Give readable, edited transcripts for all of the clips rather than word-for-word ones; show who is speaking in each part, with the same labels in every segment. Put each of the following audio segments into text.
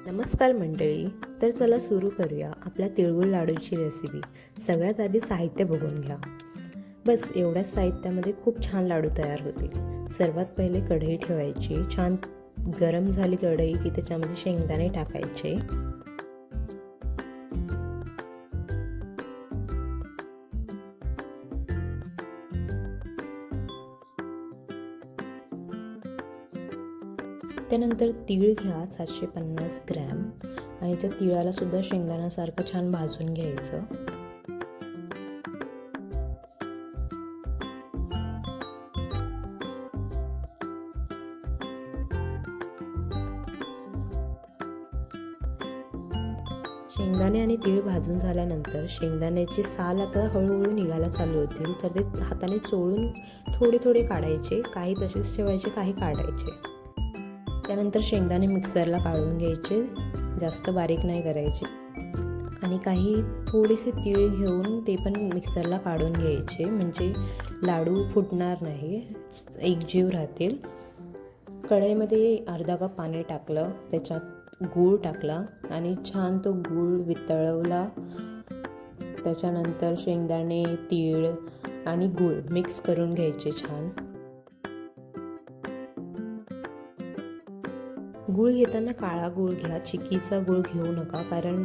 Speaker 1: नमस्कार मंडळी. तर चला सुरू करूया आपल्या तिळगुळ लाडूची रेसिपी. सगळ्यात आधी साहित्य बघून घ्या. बस एवढ्याच साहित्यामध्ये खूप छान लाडू तयार होतील. सर्वात पहिले कढई ठेवायची. छान गरम झाली कढई की त्याच्यामध्ये शेंगदाणे टाकायचे. त्यानंतर तीळ घ्या 750 ग्रॅम आणि त्या तिळाला सुद्धा शेंगदाण्यासारखं छान भाजून घ्यायचं. शेंगदाणे आणि तीळ भाजून झाल्यानंतर शेंगदाण्याची साल आता हळूहळू निघायला चालू होतील, तर ते हाताने चोळून थोडे थोडे काढायचे. काही तसेच ठेवायचे, काही काढायचे. त्यानंतर शेंगदाणे मिक्सरला काढून घ्यायचे, जास्त बारीक नाही करायचे. आणि काही थोडेसे तीळ घेऊन ते पण मिक्सरला काढून घ्यायचे, म्हणजे लाडू फुटणार नाही, एकजीव राहतील. कढईमध्ये अर्धा कप पाणी टाकलं, त्याच्यात गूळ टाकला आणि छान तो गूळ वितळवला. त्याच्यानंतर शेंगदाणे, तीळ आणि गूळ मिक्स करून घ्यायचे छान. गूळ घेताना काळा गूळ घ्या, चिकीचा गूळ घेऊ नका. कारण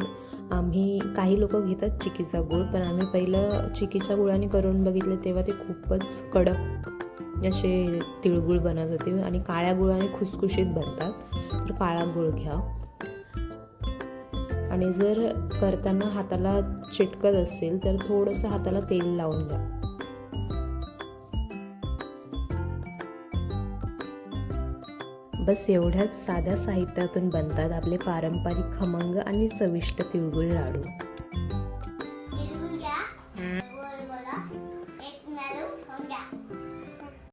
Speaker 1: काही लोक घेतात चिकीचा गूळ, पण आम्ही पहिलं चिकीच्या गुळाने करून बघितले तेव्हा ते खूपच कडक असे तिळगुळ बनत होते आणि काळ्या गुळाने खुसखुशीत बनतात. तर काळा गूळ घ्या. आणि जर करताना हाताला चिटकत असेल तर थोडंसं हाताला तेल लावून घ्या. बस एवढ्याच साध्या साहित्यातून बनतात आपले पारंपरिक खमंग आणि चविष्ट तिळगुळ लाडू.